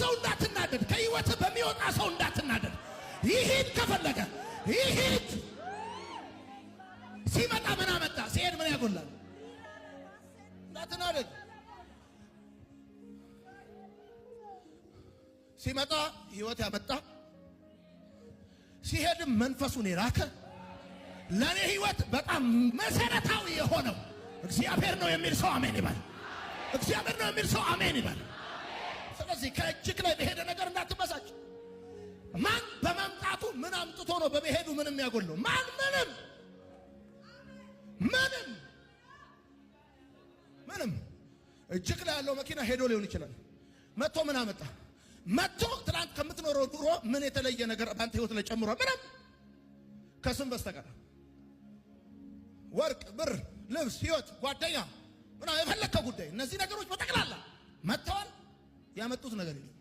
ሰው እንዳትናደድ፣ ከህይወት በሚወጣ ሰው እንዳትናደድ። ይሄድ ከፈለገ ይሄድ። ሲመጣ ምን አመጣ? ሲሄድ ምን ያጎላል? እንዳትናደድ። ሲመጣ ህይወት ያመጣ፣ ሲሄድም መንፈሱን የላከ ለኔ ህይወት በጣም መሰረታዊ የሆነው እግዚአብሔር ነው የሚል ሰው አሜን ይበል። እግዚአብሔር ነው የሚል ሰው አሜን ይበል። ስለዚህ ከእጅግ ላይ በሄደ ነገር እንዳትበሳጭ። ማን በመምጣቱ ምን አምጥቶ ነው በመሄዱ ምንም ያጎለው? ማን ምንም እጅግ ላይ ያለው መኪና ሄዶ ሊሆን ይችላል። መጥቶ ምን አመጣ? መጥቶ ትናንት ከምትኖረው ኑሮ ምን የተለየ ነገር ባንተ ህይወት ላይ ጨምሯል? ምንም ከስም በስተቀር ወርቅ፣ ብር፣ ልብስ፣ ህይወት፣ ጓደኛ ምናምን የፈለከው ጉዳይ እነዚህ ነገሮች በጠቅላላ መጥተዋል። ያመጡት ነገር የለም።